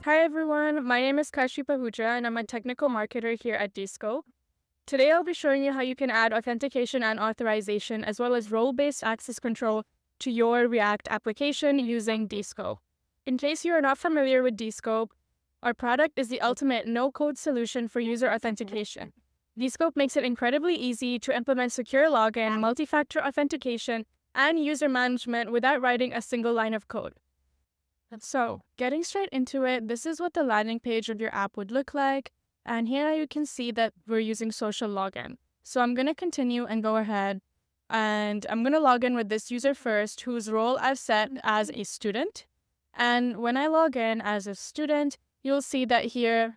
Hi everyone, my name is Kaishi Pahuja and I'm a technical marketer here at Descope. Today I'll be showing you how you can add authentication and authorization as well as role-based access control to your React application using Descope. In case you are not familiar with Descope, our product is the ultimate no-code solution for user authentication. Descope makes it incredibly easy to implement secure login, multi-factor authentication, and user management without writing a single line of code. So, getting straight into it, this is what the landing page of your app would look like. And here you can see that we're using social login. So I'm going to continue and go ahead and I'm going to log in with this user first, whose role I've set as a student. And when I log in as a student, you'll see that here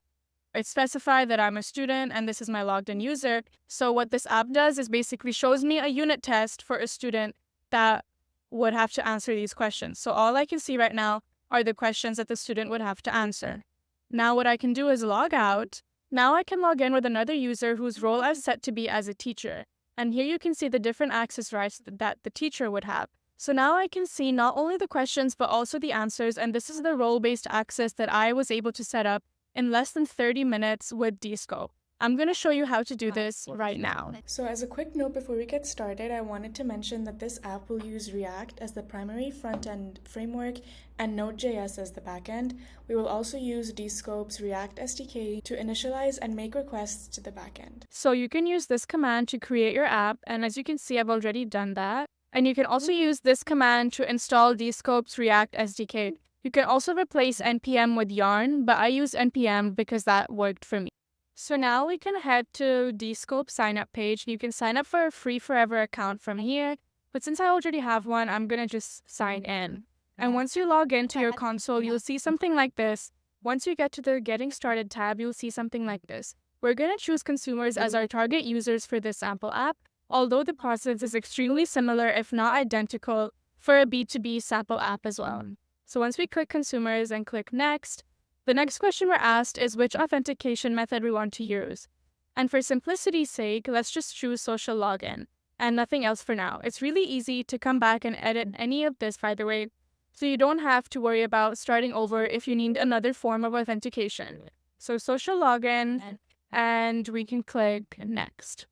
it specifies that I'm a student and this is my logged in user. So what this app does is basically shows me a unit test for a student that would have to answer these questions. So all I can see right now are the questions that the student would have to answer. Now what I can do is log out. Now I can log in with another user whose role I've set to be as a teacher. And here you can see the different access rights that the teacher would have. So now I can see not only the questions, but also the answers. And this is the role-based access that I was able to set up in less than 30 minutes with Descope. I'm going to show you how to do this right now. So as a quick note before we get started, I wanted to mention that this app will use React as the primary front-end framework and Node.js as the backend. We will also use Descope's React SDK to initialize and make requests to the backend. So you can use this command to create your app, and as you can see, I've already done that. And you can also use this command to install Descope's React SDK. You can also replace npm with yarn, but I use npm because that worked for me. So now we can head to Descope sign-up page. You can sign up for a free forever account from here, but since I already have one, I'm going to just sign in. And once you log into your console, you'll see something like this. Once you get to the Getting Started tab, you'll see something like this. We're going to choose consumers as our target users for this sample app, although the process is extremely similar, if not identical, for a B2B sample app as well. So once we click consumers and click next, the next question we're asked is which authentication method we want to use. And for simplicity's sake, let's just choose social login and nothing else for now. It's really easy to come back and edit any of this, by the way, so you don't have to worry about starting over if you need another form of authentication. So social login, and we can click next.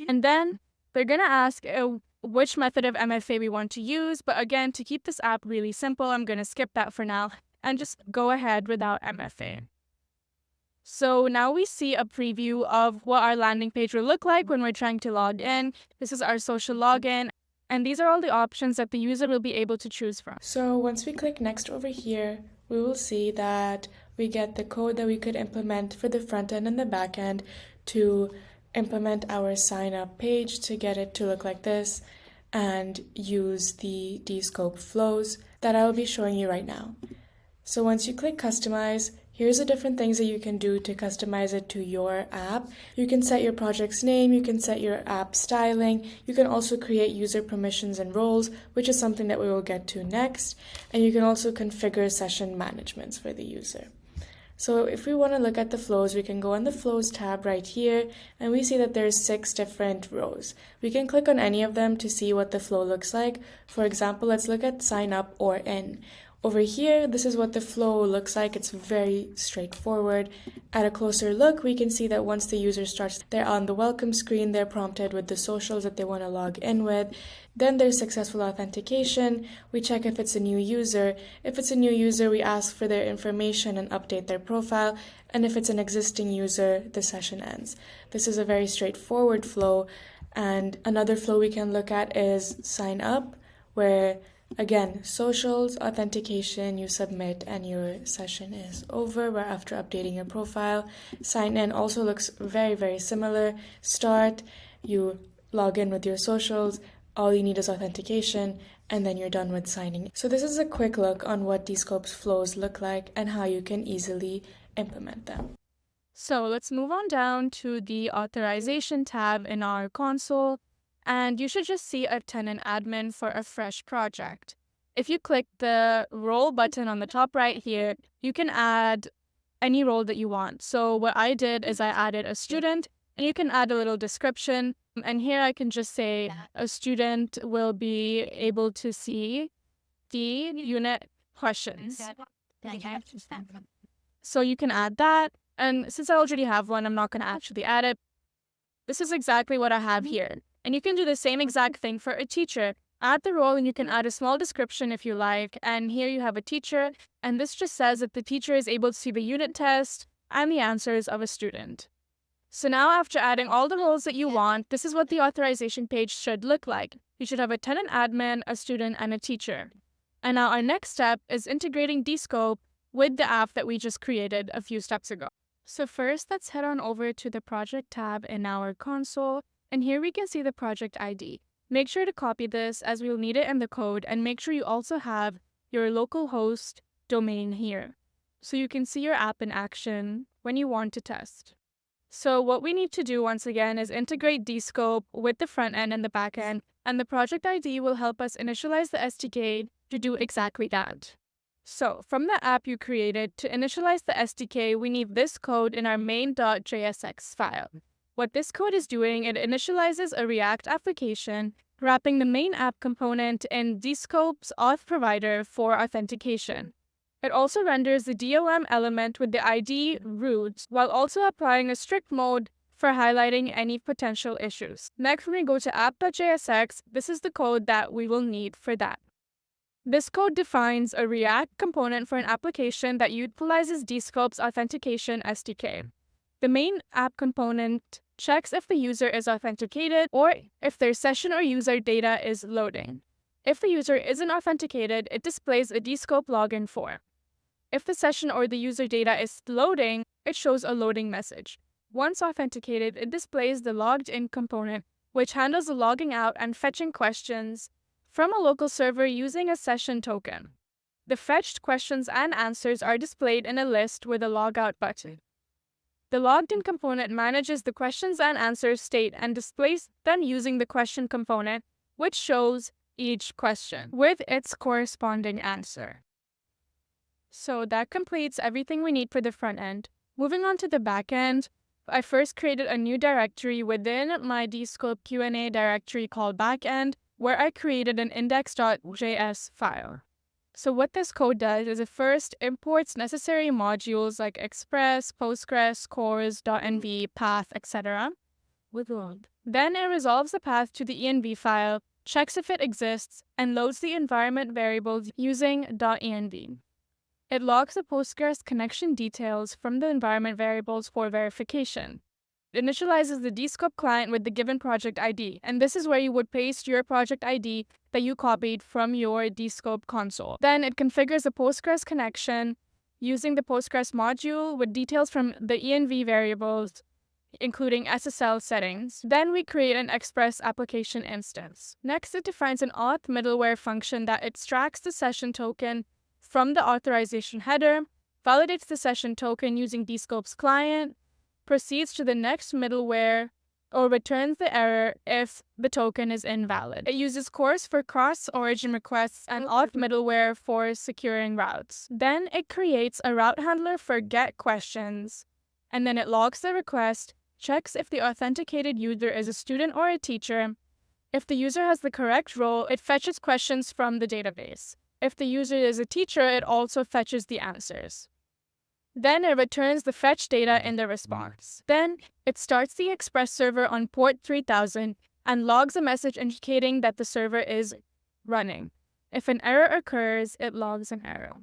And then they're going to ask which method of MFA we want to use. But again, to keep this app really simple, I'm going to skip that for now and just go ahead without MFA. So now we see a preview of what our landing page will look like when we're trying to log in. This is our social login, and these are all the options that the user will be able to choose from. So once we click next over here, we will see that we get the code that we could implement for the front end and the back end to implement our sign up page to get it to look like this and use the Descope flows that I'll be showing you right now. So once you click customize, here's the different things that you can do to customize it to your app. You can set your project's name, you can set your app styling, you can also create user permissions and roles, which is something that we will get to next, and you can also configure session managements for the user. So if we want to look at the flows, we can go on the flows tab right here, and we see that there's 6 different rows. We can click on any of them to see what the flow looks like. For example, let's look at sign up or in. Over here, this is what the flow looks like. It's very straightforward. At a closer look, we can see that once the user starts, they're on the welcome screen, they're prompted with the socials that they want to log in with. Then there's successful authentication. We check if it's a new user. If it's a new user, we ask for their information and update their profile. And if it's an existing user, the session ends. This is a very straightforward flow. And another flow we can look at is sign up, where again, socials, authentication, you submit and your session is over after updating your profile. Sign in also looks very, very similar. Start, you log in with your socials, all you need is authentication, and then you're done with signing. So this is a quick look on what Descope's flows look like and how you can easily implement them. So let's move on down to the authorization tab in our console. And you should just see a tenant admin for a fresh project. If you click the role button on the top right here, you can add any role that you want. So what I did is I added a student, and you can add a little description. And here I can just say a student will be able to see the unit questions. So you can add that. And since I already have one, I'm not going to actually add it. This is exactly what I have here. And you can do the same exact thing for a teacher. Add the role and you can add a small description if you like. And here you have a teacher. And this just says that the teacher is able to see the unit test and the answers of a student. So now after adding all the roles that you want, this is what the authorization page should look like. You should have a tenant admin, a student, and a teacher. And now our next step is integrating Descope with the app that we just created a few steps ago. So first, let's head on over to the project tab in our console, and here we can see the project ID. Make sure to copy this as we'll need it in the code, and make sure you also have your local host domain here, so you can see your app in action when you want to test. So what we need to do once again is integrate Descope with the front end and the back end, and the project ID will help us initialize the SDK to do exactly that. So from the app you created, to initialize the SDK, we need this code in our main.jsx file. What this code is doing, it initializes a React application, wrapping the main app component in Descope's auth provider for authentication. It also renders the DOM element with the ID root, while also applying a strict mode for highlighting any potential issues. Next, when we go to app.jsx, this is the code that we will need for that. This code defines a React component for an application that utilizes Descope's authentication SDK. The main app component checks if the user is authenticated or if their session or user data is loading. If the user isn't authenticated, it displays a Descope login form. If the session or the user data is loading, it shows a loading message. Once authenticated, it displays the logged in component, which handles the logging out and fetching questions from a local server using a session token. The fetched questions and answers are displayed in a list with a logout button. The logged in component manages the questions and answers state and displays them using the question component, which shows each question with its corresponding answer. So that completes everything we need for the front end. Moving on to the back end, I first created a new directory within my Descope Q&A directory called Backend, where I created an index.js file. So what this code does is it first imports necessary modules like Express, Postgres, cores, .env, path, etc. Then it resolves the path to the env file, checks if it exists, and loads the environment variables using .env. It logs the Postgres connection details from the environment variables for verification. It initializes the Descope client with the given project ID, and this is where you would paste your project ID that you copied from your Descope console. Then it configures a Postgres connection using the Postgres module with details from the env variables, including SSL settings. Then we create an Express application instance. Next, it defines an auth middleware function that extracts the session token from the authorization header, validates the session token using Descope's client, proceeds to the next middleware, or returns the error if the token is invalid. It uses cores for cross-origin requests and auth middleware for securing routes. Then it creates a route handler for get questions, and then it logs the request, checks if the authenticated user is a student or a teacher. If the user has the correct role, it fetches questions from the database. If the user is a teacher, it also fetches the answers. Then it returns the fetch data in the response. Then it starts the Express server on port 3000 and logs a message indicating that the server is running. If an error occurs, it logs an error.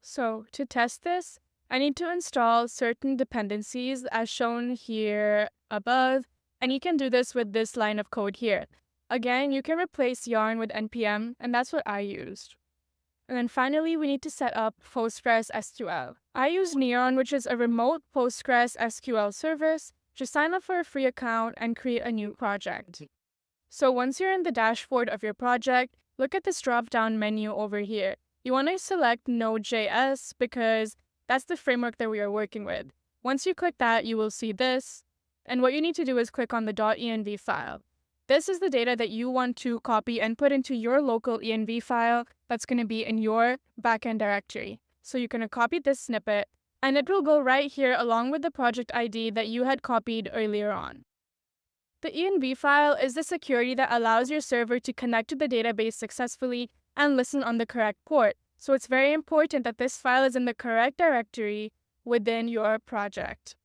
So to test this, I need to install certain dependencies as shown here above, and you can do this with this line of code here. Again, you can replace yarn with npm, and that's what I used. And then finally, we need to set up Postgres SQL. I use Neon, which is a remote Postgres SQL service. Just sign up for a free account and create a new project. So once you're in the dashboard of your project, look at this drop-down menu over here. You want to select Node.js because that's the framework that we are working with. Once you click that, you will see this. And what you need to do is click on the .env file. This is the data that you want to copy and put into your local env file that's going to be in your backend directory. So you're going to copy this snippet, and it will go right here along with the project ID that you had copied earlier on. The env file is the security that allows your server to connect to the database successfully and listen on the correct port. So it's very important that this file is in the correct directory within your project.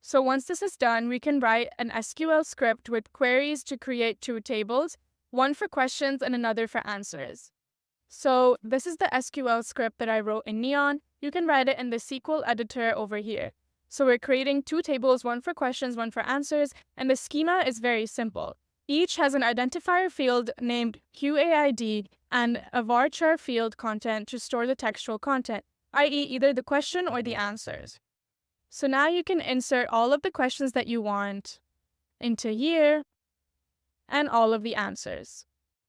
So once this is done, we can write an SQL script with queries to create two tables, one for questions and another for answers. So this is the SQL script that I wrote in Neon. You can write it in the SQL editor over here. So we're creating two tables, one for questions, one for answers, and the schema is very simple. Each has an identifier field named QAID and a varchar field content to store the textual content, i.e. either the question or the answers. So now you can insert all of the questions that you want into here and all of the answers.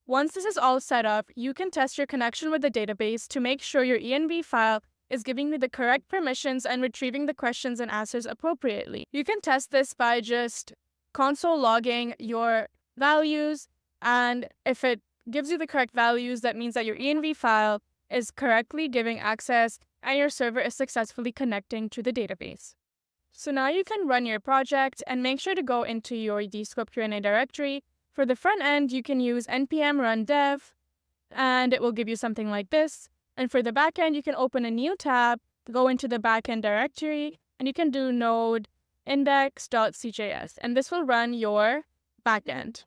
Once this is all set up, you can test your connection with the database to make sure your env file is giving you the correct permissions and retrieving the questions and answers appropriately. You can test this by just console logging your values, and if it gives you the correct values, that means that your env file is correctly giving access and your server is successfully connecting to the database. So now you can run your project and make sure to go into your Descope Q&A directory. For the front end, you can use npm run dev, and it will give you something like this. And for the backend, you can open a new tab, go into the backend directory, and you can do node index.cjs, and this will run your backend.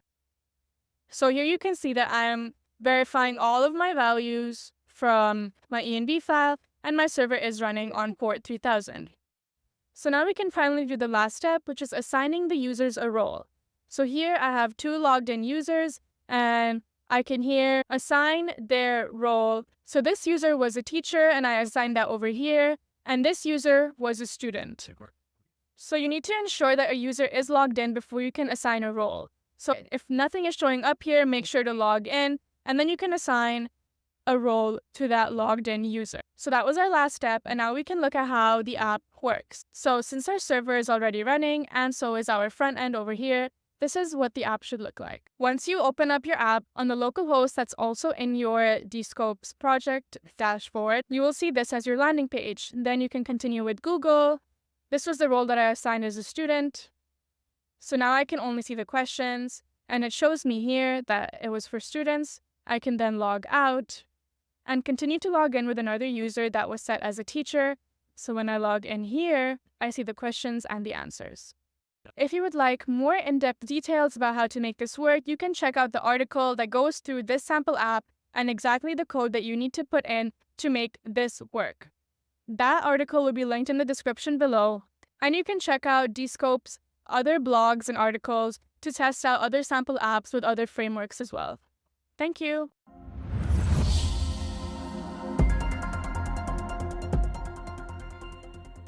So here you can see that I am verifying all of my values from my env file, and my server is running on port 3000. So now we can finally do the last step, which is assigning the users a role. So here I have two logged in users, and I can here assign their role. So this user was a teacher, and I assigned that over here, and this user was a student. So you need to ensure that a user is logged in before you can assign a role. So if nothing is showing up here, make sure to log in, and then you can assign a role to that logged in user. So that was our last step, and now we can look at how the app works. So since our server is already running, and so is our front end over here, this is what the app should look like. Once you open up your app on the local host that's also in your Descope's project dashboard, you will see this as your landing page. Then you can continue with Google. This was the role that I assigned as a student. So now I can only see the questions, and it shows me here that it was for students. I can then log out and continue to log in with another user that was set as a teacher. So when I log in here, I see the questions and the answers. If you would like more in-depth details about how to make this work, you can check out the article that goes through this sample app and exactly the code that you need to put in to make this work. That article will be linked in the description below, and you can check out Descope's other blogs and articles to test out other sample apps with other frameworks as well. Thank you.